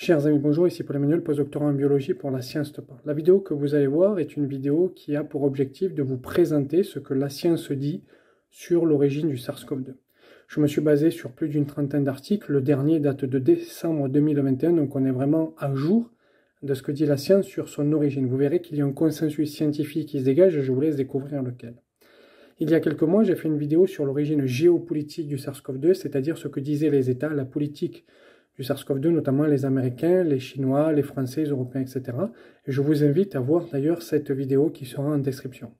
Chers amis, bonjour, ici Paul Emmanuel, postdoctorant en biologie pour la Science Te Parle. La vidéo que vous allez voir est une vidéo qui a pour objectif de vous présenter ce que la science dit sur l'origine du SARS-CoV-2. Je me suis basé sur plus d'une trentaine d'articles, le dernier date de décembre 2021, donc on est vraiment à jour de ce que dit la science sur son origine. Vous verrez qu'il y a un consensus scientifique qui se dégage et je vous laisse découvrir lequel. Il y a quelques mois, j'ai fait une vidéo sur l'origine géopolitique du SARS-CoV-2, c'est-à-dire ce que disaient les États, la politique du SARS-CoV-2, notamment les Américains, les Chinois, les Français, les Européens, etc. Et je vous invite à voir d'ailleurs cette vidéo qui sera en description.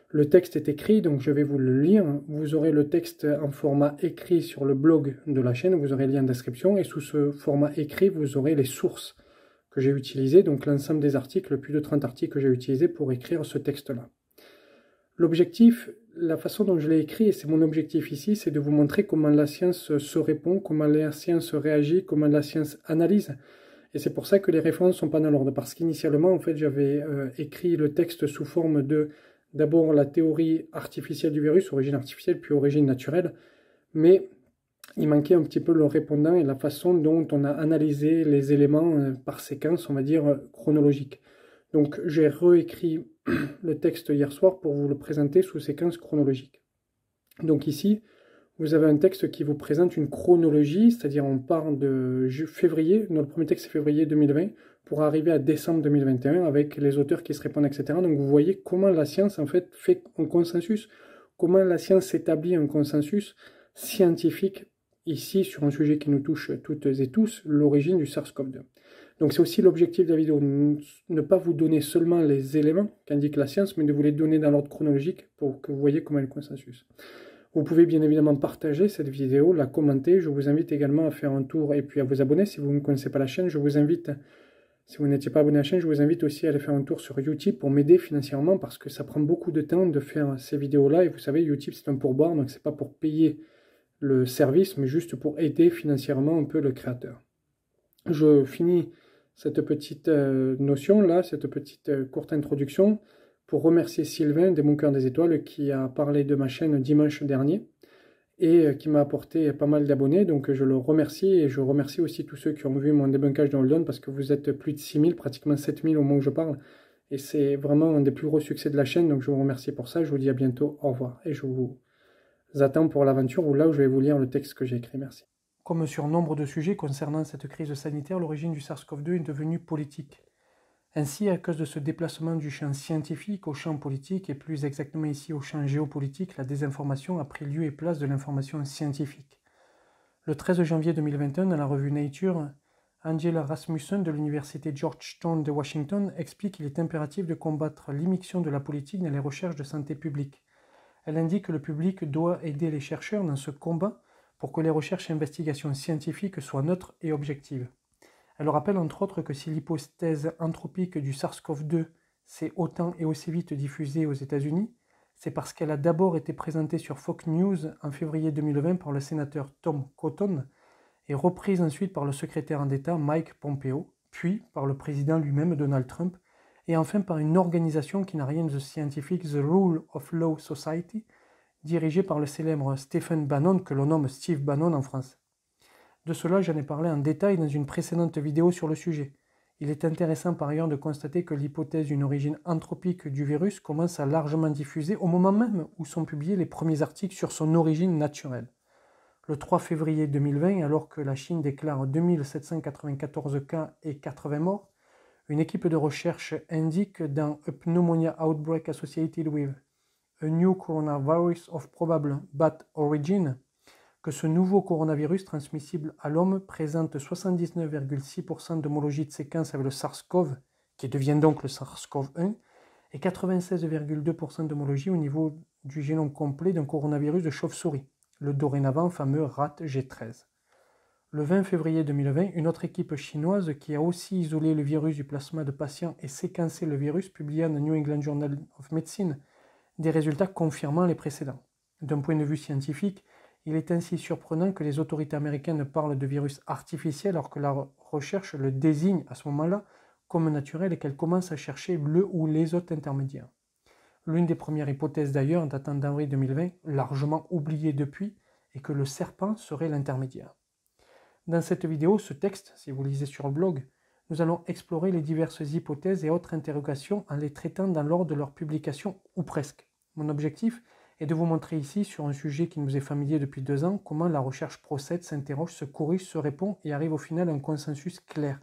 Le texte est écrit, donc je vais vous le lire. Vous aurez le texte en format écrit sur le blog de la chaîne, vous aurez le lien en description, et sous ce format écrit, vous aurez les sources que j'ai utilisées, donc l'ensemble des articles, plus de 30 articles que j'ai utilisés pour écrire ce texte-là. L'objectif, la façon dont je l'ai écrit, et c'est mon objectif ici, c'est de vous montrer comment la science se répond, comment la science réagit, comment la science analyse. Et c'est pour ça que les références ne sont pas dans l'ordre, parce qu'initialement, en fait, j'avais écrit le texte sous forme de, d'abord la théorie artificielle du virus, origine artificielle, puis origine naturelle, mais il manquait un petit peu le répondant et la façon dont on a analysé les éléments par séquence, on va dire, chronologique. Donc j'ai réécrit le texte hier soir pour vous le présenter sous séquence chronologique. Donc ici, vous avez un texte qui vous présente une chronologie, c'est-à-dire on part de février, notre premier texte c'est février 2020, pour arriver à décembre 2021 avec les auteurs qui se répondent, etc. Donc vous voyez comment la science en fait fait un consensus, comment la science établit un consensus scientifique ici sur un sujet qui nous touche toutes et tous, l'origine du SARS-CoV-2. Donc c'est aussi l'objectif de la vidéo, ne pas vous donner seulement les éléments qu'indique la science, mais de vous les donner dans l'ordre chronologique pour que vous voyez comment est le consensus. Vous pouvez bien évidemment partager cette vidéo, la commenter. Je vous invite également à faire un tour et puis à vous abonner. Si vous ne connaissez pas la chaîne, je vous invite, si vous n'étiez pas abonné à la chaîne, je vous invite aussi à aller faire un tour sur Utip pour m'aider financièrement parce que ça prend beaucoup de temps de faire ces vidéos-là. Et vous savez, Utip c'est un pourboire, donc c'est pas pour payer le service, mais juste pour aider financièrement un peu le créateur. Je finis cette petite notion-là, cette petite courte introduction, pour remercier Sylvain des Mon Cœur des Étoiles qui a parlé de ma chaîne dimanche dernier et qui m'a apporté pas mal d'abonnés. Donc je le remercie et je remercie aussi tous ceux qui ont vu mon débunkage de Hold'on parce que vous êtes plus de 6000, pratiquement 7000 au moment où je parle. Et c'est vraiment un des plus gros succès de la chaîne. Donc je vous remercie pour ça. Je vous dis à bientôt. Au revoir. Et je vous attends pour l'aventure où là où je vais vous lire le texte que j'ai écrit. Merci. Comme sur nombre de sujets concernant cette crise sanitaire, l'origine du SARS-CoV-2 est devenue politique. Ainsi, à cause de ce déplacement du champ scientifique au champ politique, et plus exactement ici au champ géopolitique, la désinformation a pris lieu et place de l'information scientifique. Le 13 janvier 2021, dans la revue Nature, Angela Rasmussen de l'université Georgetown de Washington explique qu'il est impératif de combattre l'immixtion de la politique dans les recherches de santé publique. Elle indique que le public doit aider les chercheurs dans ce combat pour que les recherches et investigations scientifiques soient neutres et objectives. Elle rappelle entre autres que si l'hypothèse anthropique du SARS-CoV-2 s'est autant et aussi vite diffusée aux États-Unis, c'est parce qu'elle a d'abord été présentée sur Fox News en février 2020 par le sénateur Tom Cotton et reprise ensuite par le secrétaire d'État Mike Pompeo, puis par le président lui-même Donald Trump, et enfin par une organisation qui n'a rien de scientifique, The Rule of Law Society, dirigée par le célèbre Stephen Bannon, que l'on nomme Steve Bannon en France. De cela, j'en ai parlé en détail dans une précédente vidéo sur le sujet. Il est intéressant par ailleurs de constater que l'hypothèse d'une origine anthropique du virus commence à largement diffuser au moment même où sont publiés les premiers articles sur son origine naturelle. Le 3 février 2020, alors que la Chine déclare 2794 cas et 80 morts, une équipe de recherche indique dans A Pneumonia Outbreak Associated with a New Coronavirus of Probable Bat Origin que ce nouveau coronavirus transmissible à l'homme présente 79,6% d'homologie de séquence avec le SARS-CoV, qui devient donc le SARS-CoV-1, et 96,2% d'homologie au niveau du génome complet d'un coronavirus de chauve-souris, le dorénavant fameux RAT-G13. Le 20 février 2020, une autre équipe chinoise qui a aussi isolé le virus du plasma de patients et séquencé le virus publia dans le New England Journal of Medicine des résultats confirmant les précédents. D'un point de vue scientifique, il est ainsi surprenant que les autorités américaines parlent de virus artificiel alors que la recherche le désigne à ce moment-là comme naturel et qu'elle commence à chercher le ou les autres intermédiaires. L'une des premières hypothèses d'ailleurs, datant d'avril 2020, largement oubliée depuis, est que le serpent serait l'intermédiaire. Dans cette vidéo, ce texte, si vous lisez sur le blog, nous allons explorer les diverses hypothèses et autres interrogations en les traitant dans l'ordre de leur publication ou presque. Mon objectif est de vous montrer ici, sur un sujet qui nous est familier depuis 2 ans, comment la recherche procède, s'interroge, se corrige, se répond et arrive au final à un consensus clair.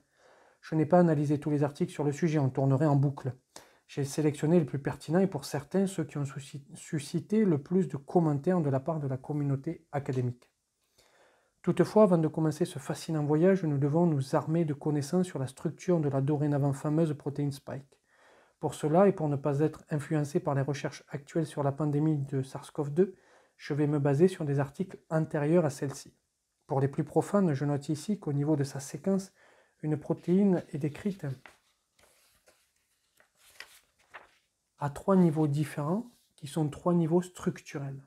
Je n'ai pas analysé tous les articles sur le sujet, on tournerait en boucle. J'ai sélectionné les plus pertinents et pour certains, ceux qui ont suscité le plus de commentaires de la part de la communauté académique. Toutefois, avant de commencer ce fascinant voyage, nous devons nous armer de connaissances sur la structure de la dorénavant fameuse protéine Spike. Pour cela, et pour ne pas être influencé par les recherches actuelles sur la pandémie de SARS-CoV-2, je vais me baser sur des articles antérieurs à celle-ci. Pour les plus profanes, je note ici qu'au niveau de sa séquence, une protéine est décrite à 3 niveaux différents, qui sont 3 niveaux structurels.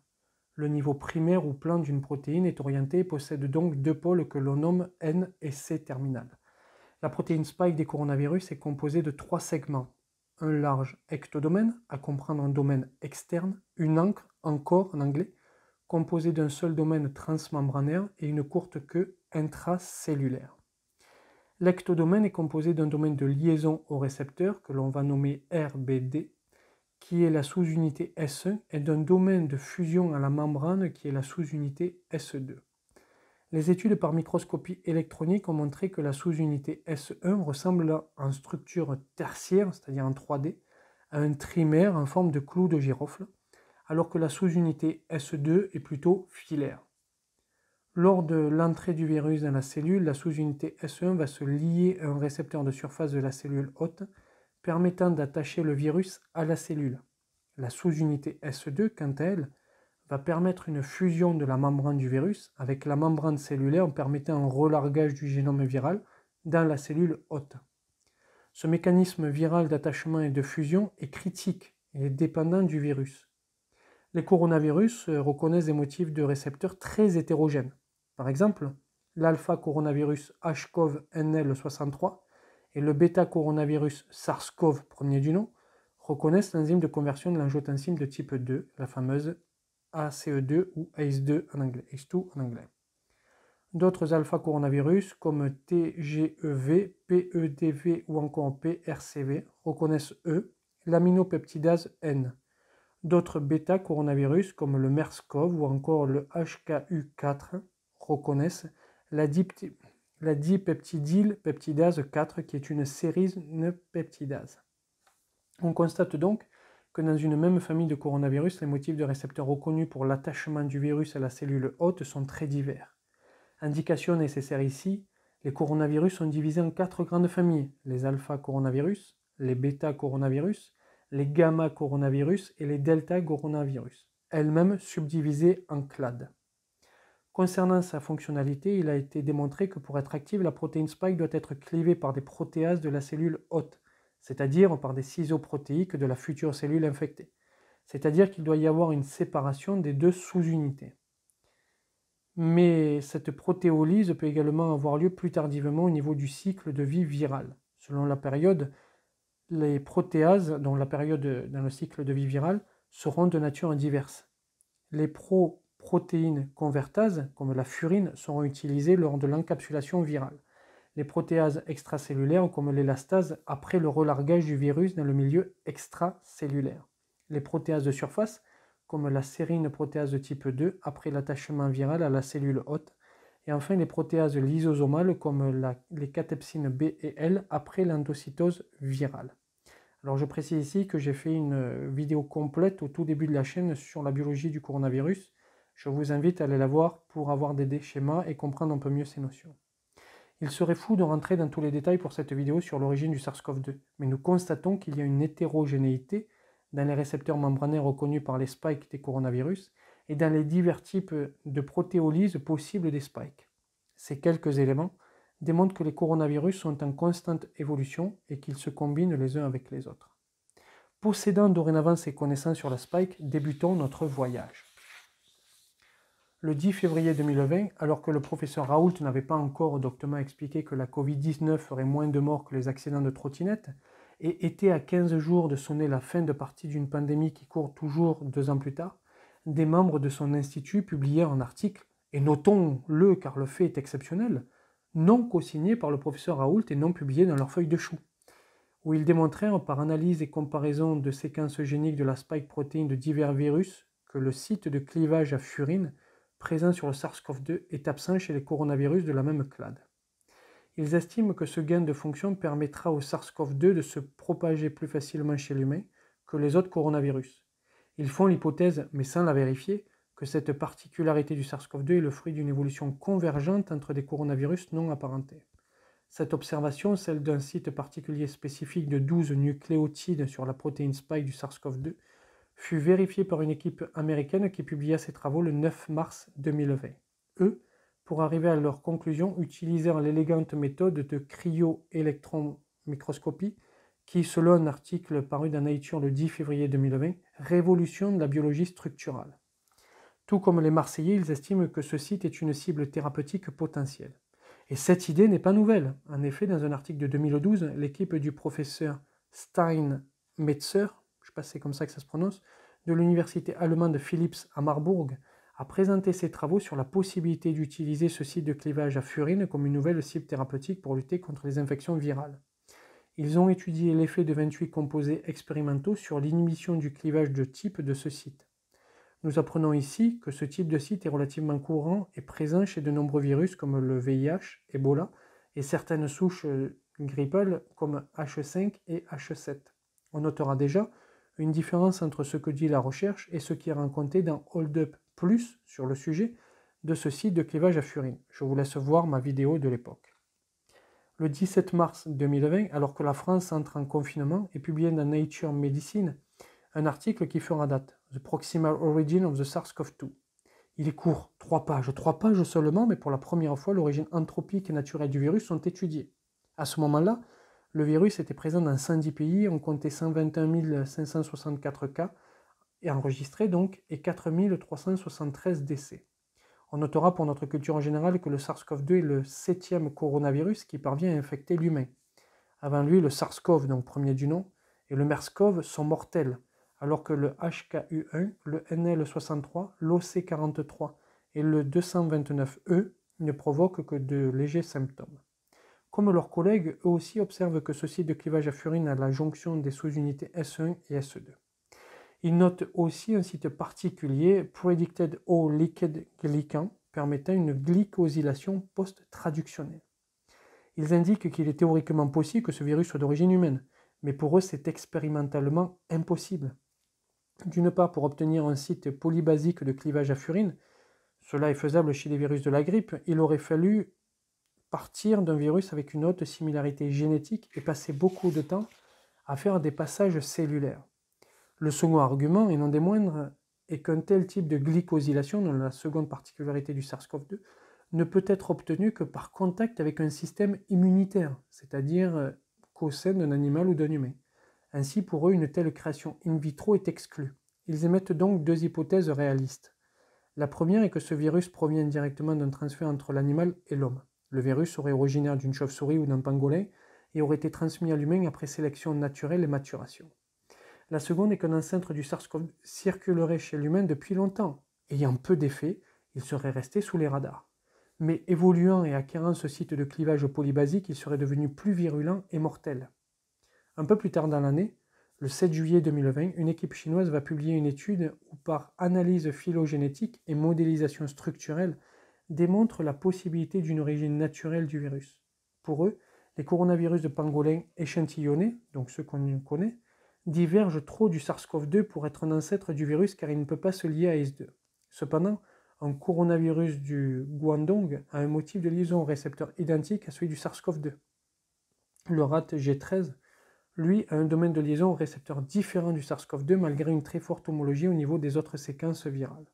Le niveau primaire ou plan d'une protéine est orienté et possède donc 2 pôles que l'on nomme N et C terminal. La protéine Spike des coronavirus est composée de 3 segments. Un large ectodomaine, à comprendre un domaine externe, une ancre, encore en anglais, composée d'un seul domaine transmembranaire et une courte queue intracellulaire. L'ectodomaine est composé d'un domaine de liaison au récepteur que l'on va nommer RBD, qui est la sous-unité S1, et d'un domaine de fusion à la membrane qui est la sous-unité S2. Les études par microscopie électronique ont montré que la sous-unité S1 ressemble en structure tertiaire, c'est-à-dire en 3D, à un trimère en forme de clou de girofle, alors que la sous-unité S2 est plutôt filaire. Lors de l'entrée du virus dans la cellule, la sous-unité S1 va se lier à un récepteur de surface de la cellule hôte, permettant d'attacher le virus à la cellule. La sous-unité S2, quant à elle, va permettre une fusion de la membrane du virus avec la membrane cellulaire en permettant un relargage du génome viral dans la cellule hôte. Ce mécanisme viral d'attachement et de fusion est critique et est dépendant du virus. Les coronavirus reconnaissent des motifs de récepteurs très hétérogènes. Par exemple, l'alpha-coronavirus HCOV-NL63 et le bêta-coronavirus SARS-CoV, premier du nom, reconnaissent l'enzyme de conversion de l'angiotensin de type 2, la fameuse ACE2 ou ACE2 en anglais, ACE2 en anglais. D'autres alpha-coronavirus comme TGEV, PEDV ou encore PRCV reconnaissent l'aminopeptidase N. D'autres bêta-coronavirus comme le MERS-CoV ou encore le HKU4 reconnaissent la dipeptidylpeptidase 4 qui est une sérine peptidase. On constate donc que dans une même famille de coronavirus, les motifs de récepteurs reconnus pour l'attachement du virus à la cellule hôte sont très divers. Indication nécessaire ici, les coronavirus sont divisés en 4 grandes familles, les alpha-coronavirus, les bêta-coronavirus, les gamma-coronavirus et les delta-coronavirus, elles-mêmes subdivisées en clades. Concernant sa fonctionnalité, il a été démontré que pour être active, la protéine Spike doit être clivée par des protéases de la cellule hôte, c'est-à-dire par des ciseaux protéiques de la future cellule infectée. C'est-à-dire qu'il doit y avoir une séparation des 2 sous-unités. Mais cette protéolyse peut également avoir lieu plus tardivement au niveau du cycle de vie viral. Selon la période, les protéases, dont la période dans le cycle de vie viral, seront de nature diverse. Les protéines convertases, comme la furine, seront utilisées lors de l'encapsulation virale. Les protéases extracellulaires, comme l'élastase, après le relargage du virus dans le milieu extracellulaire. Les protéases de surface, comme la sérine protéase de type 2, après l'attachement viral à la cellule hôte. Et enfin, les protéases lysosomales, comme les catepsines B et L, après l'endocytose virale. Alors je précise ici que j'ai fait une vidéo complète au tout début de la chaîne sur la biologie du coronavirus. Je vous invite à aller la voir pour avoir des schémas et comprendre un peu mieux ces notions. Il serait fou de rentrer dans tous les détails pour cette vidéo sur l'origine du SARS-CoV-2, mais nous constatons qu'il y a une hétérogénéité dans les récepteurs membranaires reconnus par les spikes des coronavirus et dans les divers types de protéolyse possibles des spikes. Ces quelques éléments démontrent que les coronavirus sont en constante évolution et qu'ils se combinent les uns avec les autres. Possédant dorénavant ces connaissances sur la spike, débutons notre voyage. Le 10 février 2020, alors que le professeur Raoult n'avait pas encore doctement expliqué que la Covid-19 ferait moins de morts que les accidents de trottinette, et était à 15 jours de sonner la fin de partie d'une pandémie qui court toujours 2 ans plus tard, des membres de son institut publiaient un article, et notons-le car le fait est exceptionnel, non co-signé par le professeur Raoult et non publié dans leur feuille de chou, où ils démontrèrent par analyse et comparaison de séquences géniques de la spike protéine de divers virus que le site de clivage à furine présent sur le SARS-CoV-2 est absent chez les coronavirus de la même clade. Ils estiment que ce gain de fonction permettra au SARS-CoV-2 de se propager plus facilement chez l'humain que les autres coronavirus. Ils font l'hypothèse, mais sans la vérifier, que cette particularité du SARS-CoV-2 est le fruit d'une évolution convergente entre des coronavirus non apparentés. Cette observation, celle d'un site particulier spécifique de 12 nucléotides sur la protéine spike du SARS-CoV-2, fut vérifiée par une équipe américaine qui publia ses travaux le 9 mars 2020. Eux, pour arriver à leur conclusion, utilisèrent l'élégante méthode de cryo-électron-microscopie qui, selon un article paru dans Nature le 10 février 2020, révolutionne la biologie structurale. Tout comme les Marseillais, ils estiment que ce site est une cible thérapeutique potentielle. Et cette idée n'est pas nouvelle. En effet, dans un article de 2012, l'équipe du professeur Steinmetzer, je ne sais pas si c'est comme ça que ça se prononce, de l'université allemande Philipps à Marbourg, a présenté ses travaux sur la possibilité d'utiliser ce site de clivage à furine comme une nouvelle cible thérapeutique pour lutter contre les infections virales. Ils ont étudié l'effet de 28 composés expérimentaux sur l'inhibition du clivage de type de ce site. Nous apprenons ici que ce type de site est relativement courant et présent chez de nombreux virus comme le VIH, Ebola et certaines souches grippales comme H5 et H7. On notera déjà une différence entre ce que dit la recherche et ce qui est raconté dans Hold Up Plus sur le sujet de ce site de clivage à furine. Je vous laisse voir ma vidéo de l'époque. Le 17 mars 2020, alors que la France entre en confinement, est publié dans Nature Medicine un article qui fera date, The Proximal Origin of the SARS-CoV-2. Il est court, 3 pages seulement, mais pour la première fois, l'origine anthropique et naturelle du virus sont étudiées. À ce moment-là, le virus était présent dans 110 pays, on comptait 121 564 cas et enregistrés donc, et 4 373 décès. On notera pour notre culture en général que le SARS-CoV-2 est le 7e coronavirus qui parvient à infecter l'humain. Avant lui, le SARS-CoV, donc premier du nom, et le MERS-CoV sont mortels, alors que le HKU1, le NL63, l'OC43 et le 229E ne provoquent que de légers symptômes. Comme leurs collègues, eux aussi observent que ce site de clivage à furine a la jonction des sous-unités S1 et S2. Ils notent aussi un site particulier, Predicted O Liquid Glycan, permettant une glycosylation post-traductionnelle. Ils indiquent qu'il est théoriquement possible que ce virus soit d'origine humaine, mais pour eux c'est expérimentalement impossible. D'une part, pour obtenir un site polybasique de clivage à furine, cela est faisable chez les virus de la grippe, il aurait fallu partir d'un virus avec une haute similarité génétique et passer beaucoup de temps à faire des passages cellulaires. Le second argument, et non des moindres, est qu'un tel type de glycosylation, dans la seconde particularité du SARS-CoV-2, ne peut être obtenu que par contact avec un système immunitaire, c'est-à-dire qu'au sein d'un animal ou d'un humain. Ainsi, pour eux, une telle création in vitro est exclue. Ils émettent donc deux hypothèses réalistes. La première est que ce virus provient directement d'un transfert entre l'animal et l'homme. Le virus serait originaire d'une chauve-souris ou d'un pangolin et aurait été transmis à l'humain après sélection naturelle et maturation. La seconde est qu'un ancêtre du SARS-CoV circulerait chez l'humain depuis longtemps. Ayant peu d'effet, il serait resté sous les radars. Mais évoluant et acquérant ce site de clivage polybasique, il serait devenu plus virulent et mortel. Un peu plus tard dans l'année, le 7 juillet 2020, une équipe chinoise va publier une étude où, par analyse phylogénétique et modélisation structurelle, démontre la possibilité d'une origine naturelle du virus. Pour eux, les coronavirus de pangolin échantillonnés, donc ceux qu'on connaît, divergent trop du SARS-CoV-2 pour être un ancêtre du virus car il ne peut pas se lier à S2. Cependant, un coronavirus du Guangdong a un motif de liaison au récepteur identique à celui du SARS-CoV-2. Le rat G13, lui, a un domaine de liaison au récepteur différent du SARS-CoV-2 malgré une très forte homologie au niveau des autres séquences virales.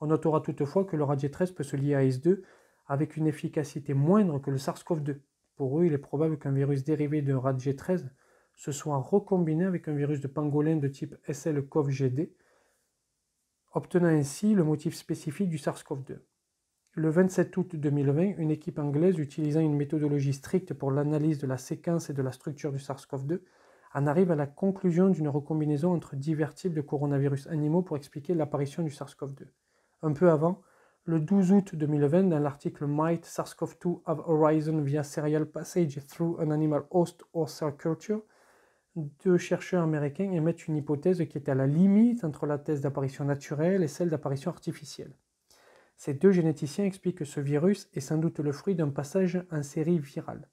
On notera toutefois que le rat G13 peut se lier à S2 avec une efficacité moindre que le SARS-CoV-2. Pour eux, il est probable qu'un virus dérivé d'un rat G13 se soit recombiné avec un virus de pangolin de type SL-CoV-GD, obtenant ainsi le motif spécifique du SARS-CoV-2. Le 27 août 2020, une équipe anglaise utilisant une méthodologie stricte pour l'analyse de la séquence et de la structure du SARS-CoV-2 en arrive à la conclusion d'une recombinaison entre divers types de coronavirus animaux pour expliquer l'apparition du SARS-CoV-2. Un peu avant, Le 12 août 2020, dans l'article Might SARS-CoV-2 have arisen via serial passage through an animal host or cell culture, deux chercheurs américains émettent une hypothèse qui est à la limite entre la thèse d'apparition naturelle et celle d'apparition artificielle. Ces deux généticiens expliquent que ce virus est sans doute le fruit d'un passage en série virale.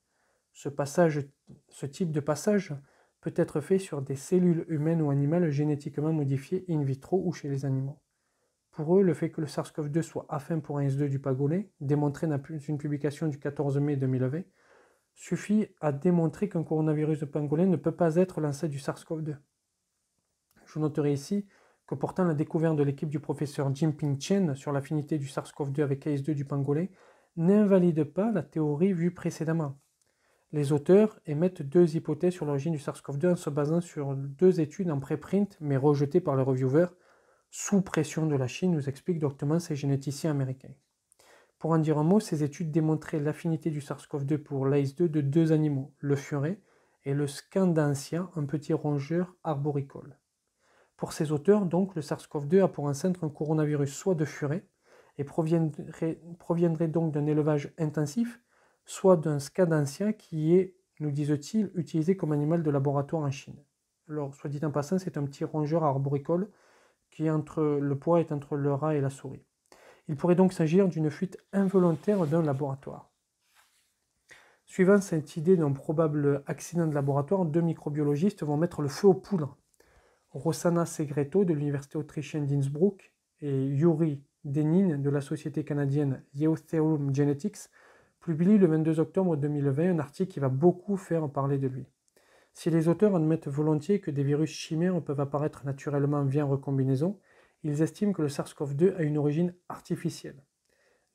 Ce type de passage peut être fait sur des cellules humaines ou animales génétiquement modifiées in vitro ou chez les animaux. Pour eux, le fait que le SARS-CoV-2 soit affin pour un S2 du pangolin, démontré dans une publication du 14 mai 2020, suffit à démontrer qu'un coronavirus de pangolin ne peut pas être l'ancêtre du SARS-CoV-2. Je noterai ici que pourtant la découverte de l'équipe du professeur Jinping Chen sur l'affinité du SARS-CoV-2 avec AS2 du pangolin n'invalide pas la théorie vue précédemment. Les auteurs émettent deux hypothèses sur l'origine du SARS-CoV-2 en se basant sur deux études en préprint mais rejetées par les reviewers sous pression de la Chine, nous expliquent doctement ces généticiens américains. Pour en dire un mot, ces études démontraient l'affinité du SARS-CoV-2 pour l'AS2 de deux animaux, le furet et le scandantia, un petit rongeur arboricole. Pour ces auteurs, donc, le SARS-CoV-2 a pour ancêtre un coronavirus soit de furet et proviendrait donc d'un élevage intensif, soit d'un scandantia qui est, nous disent-ils, utilisé comme animal de laboratoire en Chine. Alors, soit dit en passant, c'est un petit rongeur arboricole qui le poids est entre le rat et la souris. Il pourrait donc s'agir d'une fuite involontaire d'un laboratoire. Suivant cette idée d'un probable accident de laboratoire, deux microbiologistes vont mettre le feu aux poudres. Rossana Segreto de l'université autrichienne d'Innsbruck et Yuri Denin de la société canadienne Eutherium Genetics publient le 22 octobre 2020 un article qui va beaucoup faire parler de lui. Si les auteurs admettent volontiers que des virus chimères peuvent apparaître naturellement via recombinaison, ils estiment que le SARS-CoV-2 a une origine artificielle.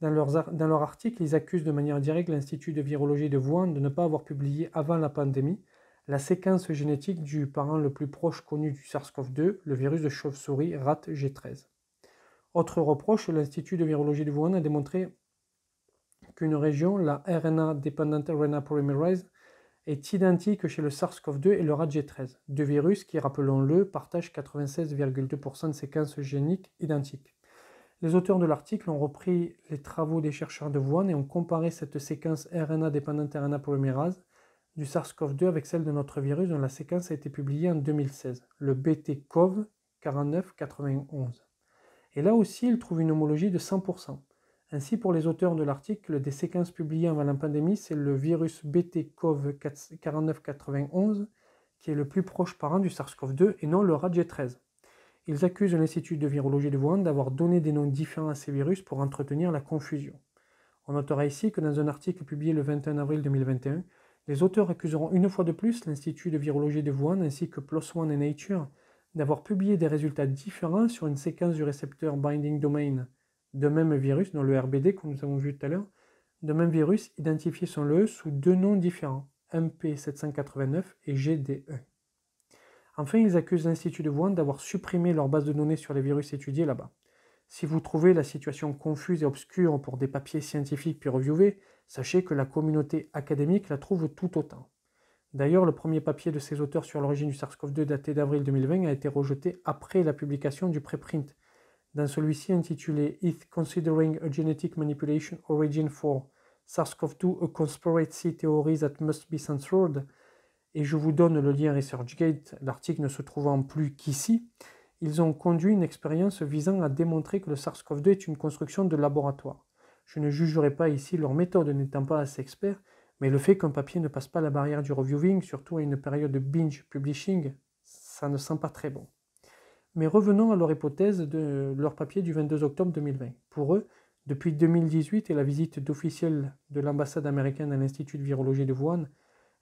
Dans leur article, ils accusent de manière directe l'Institut de virologie de Wuhan de ne pas avoir publié avant la pandémie la séquence génétique du parent le plus proche connu du SARS-CoV-2, le virus de chauve-souris rat G13. Autre reproche, l'Institut de virologie de Wuhan a démontré qu'une région, la RNA Dependent RNA Polymerase, est identique chez le SARS-CoV-2 et le rat G13, deux virus qui, rappelons-le, partagent 96,2% de séquences géniques identiques. Les auteurs de l'article ont repris les travaux des chercheurs de Wuhan et ont comparé cette séquence RNA Dependent RNA Polymerase du SARS-CoV-2 avec celle de notre virus dont la séquence a été publiée en 2016, le BT-CoV 4991. Et là aussi, ils trouvent une homologie de 100%. Ainsi, pour les auteurs de l'article, des séquences publiées avant la pandémie, c'est le virus BT-CoV 4991 qui est le plus proche parent du SARS-CoV-2 et non le rat G13. Ils accusent l'Institut de virologie de Wuhan d'avoir donné des noms différents à ces virus pour entretenir la confusion. On notera ici que dans un article publié le 21 avril 2021, les auteurs accuseront une fois de plus l'Institut de virologie de Wuhan ainsi que PLOS ONE et Nature d'avoir publié des résultats différents sur une séquence du récepteur Binding Domain de même virus, dans le RBD comme nous avons vu tout à l'heure, de même virus identifié sur le sous deux noms différents, MP789 et GDE. Enfin, ils accusent l'Institut de Wuhan d'avoir supprimé leur base de données sur les virus étudiés là-bas. Si vous trouvez la situation confuse et obscure pour des papiers scientifiques peer-reviewés, sachez que la communauté académique la trouve tout autant. D'ailleurs, le premier papier de ces auteurs sur l'origine du SARS-CoV-2 daté d'avril 2020 a été rejeté après la publication du préprint. Dans celui-ci intitulé Is Considering a Genetic Manipulation Origin for SARS-CoV-2 a Conspiracy Theory that Must Be Censored, et je vous donne le lien ResearchGate, l'article ne se trouvant plus qu'ici, ils ont conduit une expérience visant à démontrer que le SARS-CoV-2 est une construction de laboratoire. Je ne jugerai pas ici leur méthode n'étant pas assez expert, mais le fait qu'un papier ne passe pas la barrière du reviewing, surtout à une période de binge publishing, ça ne sent pas très bon. Mais revenons à leur hypothèse de leur papier du 22 octobre 2020. Pour eux, depuis 2018 et la visite d'officiels de l'ambassade américaine à l'Institut de virologie de Wuhan,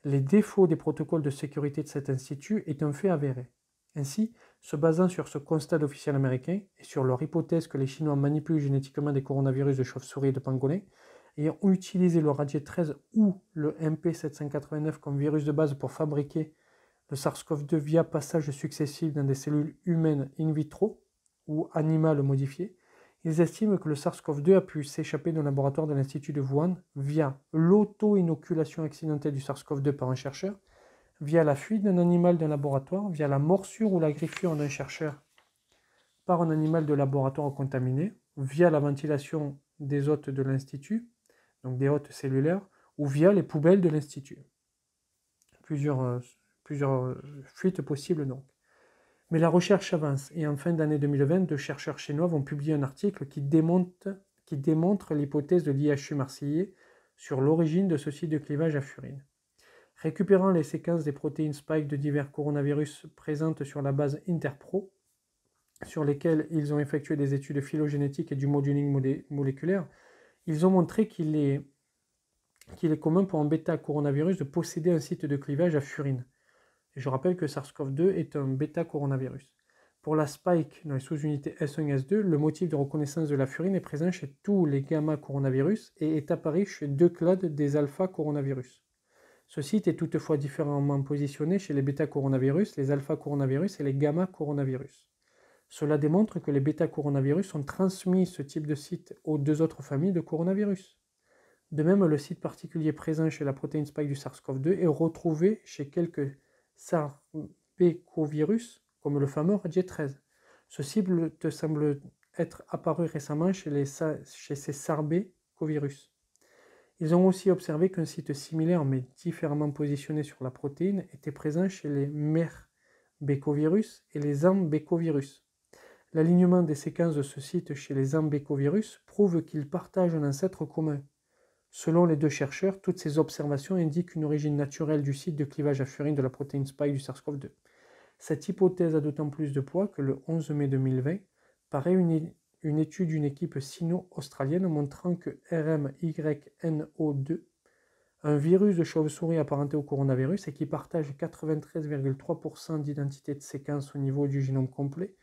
les défauts des protocoles de sécurité de cet institut est un fait avéré. Ainsi, se basant sur ce constat d'officiels américains et sur leur hypothèse que les Chinois manipulent génétiquement des coronavirus de chauve-souris et de pangolin, ayant utilisé le rat G13 ou le MP789 comme virus de base pour fabriquer le SARS-CoV-2 via passage successif dans des cellules humaines in vitro ou animales modifiées, ils estiment que le SARS-CoV-2 a pu s'échapper d'un laboratoire de l'Institut de Wuhan via l'auto-inoculation accidentelle du SARS-CoV-2 par un chercheur, via la fuite d'un animal d'un laboratoire, via la morsure ou la griffure d'un chercheur par un animal de laboratoire contaminé, via la ventilation des hôtes de l'Institut, donc des hôtes cellulaires, ou via les poubelles de l'Institut. Plusieurs fuites possibles donc. Mais la recherche avance et en fin d'année 2020, 2 chercheurs chinois vont publier un article qui démontre l'hypothèse de l'IHU marseillais sur l'origine de ce site de clivage à furine. Récupérant les séquences des protéines spike de divers coronavirus présentes sur la base Interpro, sur lesquelles ils ont effectué des études phylogénétiques et du modeling moléculaire, ils ont montré qu'il est commun pour un bêta-coronavirus de posséder un site de clivage à furine. Et je rappelle que SARS-CoV-2 est un bêta-coronavirus. Pour la spike dans les sous-unités S1 et S2, le motif de reconnaissance de la furine est présent chez tous les gamma-coronavirus et est apparu chez 2 clades des alpha-coronavirus. Ce site est toutefois différemment positionné chez les bêta-coronavirus, les alpha-coronavirus et les gamma-coronavirus. Cela démontre que les bêta-coronavirus ont transmis ce type de site aux 2 autres familles de coronavirus. De même, le site particulier présent chez la protéine spike du SARS-CoV-2 est retrouvé chez quelques sarbecovirus, comme le fameux Radier13. Ce cible te semble être apparu récemment chez ces sarbecovirus. Ils ont aussi observé qu'un site similaire mais différemment positionné sur la protéine était présent chez les merbecovirus et les ambecovirus. L'alignement des séquences de ce site chez les ambecovirus prouve qu'ils partagent un ancêtre commun. Selon les 2 chercheurs, toutes ces observations indiquent une origine naturelle du site de clivage à furine de la protéine spike du SARS-CoV-2. Cette hypothèse a d'autant plus de poids que le 11 mai 2020 paraît une étude d'une équipe sino-australienne montrant que RMYNO2, un virus de chauve-souris apparenté au coronavirus et qui partage 93,3% d'identité de séquence au niveau du génome complet,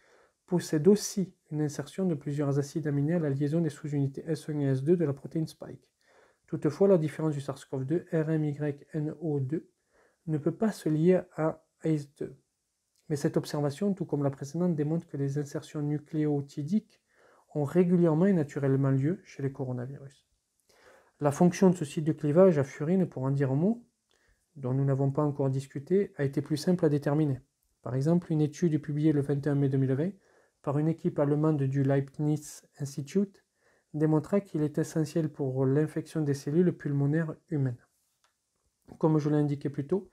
possède aussi une insertion de plusieurs acides aminés à la liaison des sous-unités S1 et S2 de la protéine spike. Toutefois, la différence du SARS-CoV-2 RMYNO2 ne peut pas se lier à ACE2. Mais cette observation, tout comme la précédente, démontre que les insertions nucléotidiques ont régulièrement et naturellement lieu chez les coronavirus. La fonction de ce site de clivage à furine, pour en dire un mot, dont nous n'avons pas encore discuté, a été plus simple à déterminer. Par exemple, une étude publiée le 21 mai 2020 par une équipe allemande du Leibniz Institute démontra qu'il est essentiel pour l'infection des cellules pulmonaires humaines. Comme je l'ai indiqué plus tôt,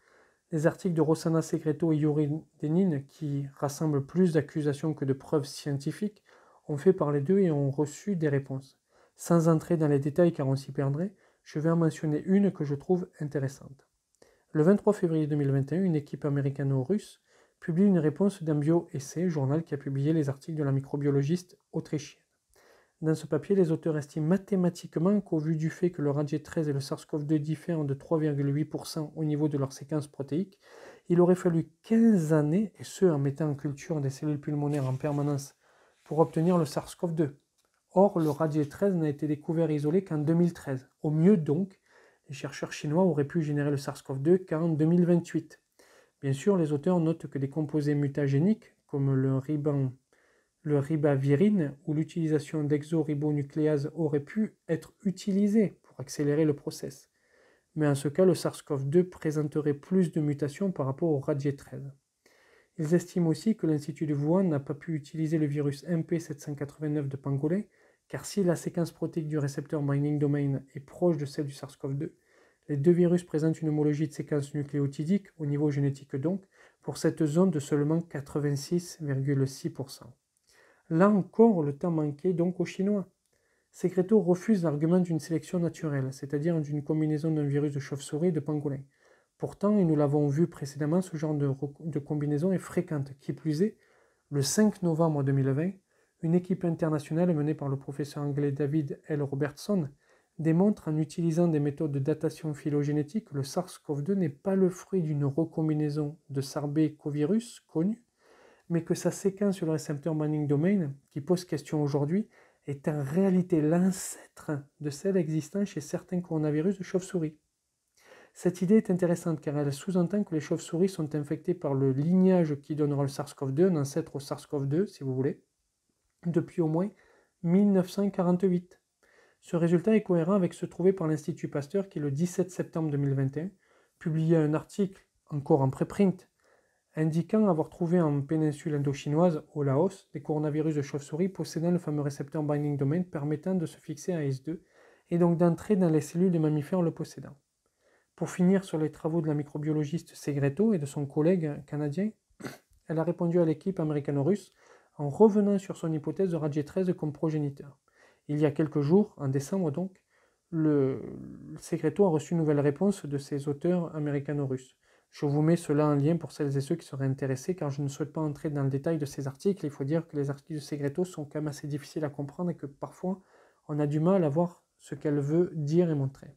les articles de Rossana Segreto et Yuri Denin, qui rassemblent plus d'accusations que de preuves scientifiques, ont fait parler d'eux et ont reçu des réponses. Sans entrer dans les détails car on s'y perdrait, je vais en mentionner une que je trouve intéressante. Le 23 février 2021, une équipe américano-russe publie une réponse d'un bio-essai, journal qui a publié les articles de la microbiologiste autrichienne. Dans ce papier, les auteurs estiment mathématiquement qu'au vu du fait que le Radier13 et le SARS-CoV-2 diffèrent de 3,8% au niveau de leur séquence protéique, il aurait fallu 15 années, et ce en mettant en culture des cellules pulmonaires en permanence, pour obtenir le SARS-CoV-2. Or, le Radier13 n'a été découvert isolé qu'en 2013. Au mieux donc, les chercheurs chinois auraient pu générer le SARS-CoV-2 qu'en 2028. Bien sûr, les auteurs notent que des composés mutagéniques, comme le ribavirine ou l'utilisation d'exoribonucléases aurait pu être utilisés pour accélérer le process. Mais en ce cas, le SARS-CoV-2 présenterait plus de mutations par rapport au Radier13. Ils estiment aussi que l'Institut de Wuhan n'a pas pu utiliser le virus MP789 de pangolin, car si la séquence protéique du récepteur binding domain est proche de celle du SARS-CoV-2, les 2 virus présentent une homologie de séquence nucléotidique, au niveau génétique donc, pour cette zone de seulement 86,6%. Là encore, le temps manquait donc aux Chinois. Segreto refuse l'argument d'une sélection naturelle, c'est-à-dire d'une combinaison d'un virus de chauve-souris et de pangolin. Pourtant, et nous l'avons vu précédemment, ce genre de combinaison est fréquente. Qui plus est, le 5 novembre 2020, une équipe internationale menée par le professeur anglais David L. Robertson démontre en utilisant des méthodes de datation phylogénétique que le SARS-CoV-2 n'est pas le fruit d'une recombinaison de sarbecovirus connue, mais que sa séquence sur le récepteur binding domain, qui pose question aujourd'hui, est en réalité l'ancêtre de celle existant chez certains coronavirus de chauve-souris. Cette idée est intéressante car elle sous-entend que les chauves-souris sont infectées par le lignage qui donnera le SARS-CoV-2, un ancêtre au SARS-CoV-2 si vous voulez, depuis au moins 1948. Ce résultat est cohérent avec ce trouvé par l'Institut Pasteur qui, le 17 septembre 2021, publiait un article, encore en préprint, indiquant avoir trouvé en péninsule indochinoise, au Laos, des coronavirus de chauve-souris possédant le fameux récepteur binding domain permettant de se fixer à ACE2 et donc d'entrer dans les cellules des mammifères le possédant. Pour finir sur les travaux de la microbiologiste Segreto et de son collègue canadien, elle a répondu à l'équipe américano-russe en revenant sur son hypothèse de Radier13 comme progéniteur. Il y a quelques jours, en décembre donc, le Segreto a reçu une nouvelle réponse de ses auteurs américano-russes. Je vous mets cela en lien pour celles et ceux qui seraient intéressés, car je ne souhaite pas entrer dans le détail de ces articles. Il faut dire que les articles de Segreto sont quand même assez difficiles à comprendre et que parfois on a du mal à voir ce qu'elle veut dire et montrer.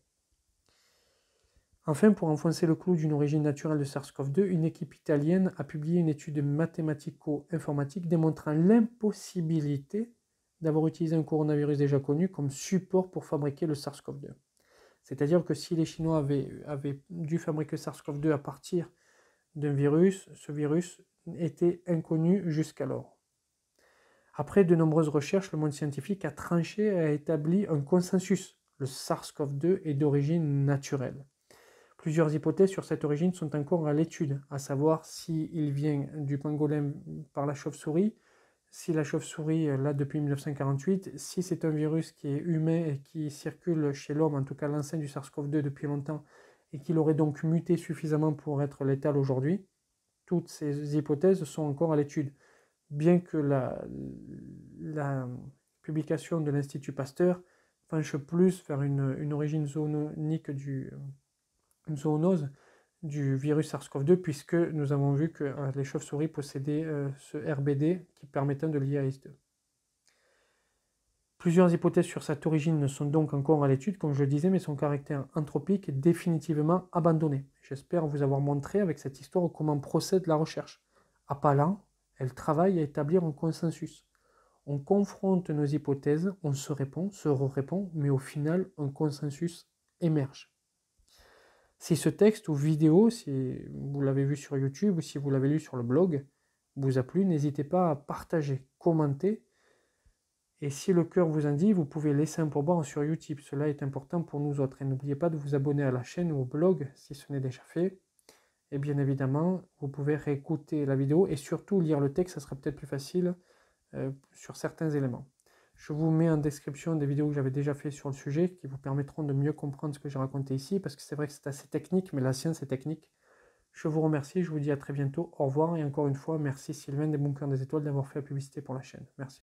Enfin, pour enfoncer le clou d'une origine naturelle de SARS-CoV-2, une équipe italienne a publié une étude mathématico-informatique démontrant l'impossibilité d'avoir utilisé un coronavirus déjà connu comme support pour fabriquer le SARS-CoV-2. C'est-à-dire que si les Chinois avaient dû fabriquer SARS-CoV-2 à partir d'un virus, ce virus était inconnu jusqu'alors. Après de nombreuses recherches, le monde scientifique a tranché et a établi un consensus. Le SARS-CoV-2 est d'origine naturelle. Plusieurs hypothèses sur cette origine sont encore à l'étude, à savoir s'il vient du pangolin par la chauve-souris, si la chauve-souris là depuis 1948, si c'est un virus qui est humain et qui circule chez l'homme, en tout cas l'ancêtre du SARS-CoV-2 depuis longtemps, et qu'il aurait donc muté suffisamment pour être létal aujourd'hui. Toutes ces hypothèses sont encore à l'étude. Bien que la publication de l'Institut Pasteur penche plus vers une origine zoonose du virus SARS-CoV-2, puisque nous avons vu que les chauves-souris possédaient ce RBD qui permettait de lier à ACE2. Plusieurs hypothèses sur cette origine ne sont donc encore à l'étude, comme je le disais, mais son caractère anthropique est définitivement abandonné. J'espère vous avoir montré avec cette histoire comment procède la recherche. À pas lents, elle travaille à établir un consensus. On confronte nos hypothèses, on se répond, se re-répond, mais au final, un consensus émerge. Si ce texte ou vidéo, si vous l'avez vu sur YouTube ou si vous l'avez lu sur le blog, vous a plu, n'hésitez pas à partager, commenter. Et si le cœur vous en dit, vous pouvez laisser un pourboire sur YouTube. Cela est important pour nous autres. Et n'oubliez pas de vous abonner à la chaîne ou au blog si ce n'est déjà fait. Et bien évidemment, vous pouvez réécouter la vidéo et surtout lire le texte, ça sera peut-être plus facile sur certains éléments. Je vous mets en description des vidéos que j'avais déjà fait sur le sujet qui vous permettront de mieux comprendre ce que j'ai raconté ici, parce que c'est vrai que c'est assez technique, mais la science est technique. Je vous remercie, je vous dis à très bientôt, au revoir, et encore une fois, merci Sylvain des Bunkers des Étoiles d'avoir fait la publicité pour la chaîne. Merci.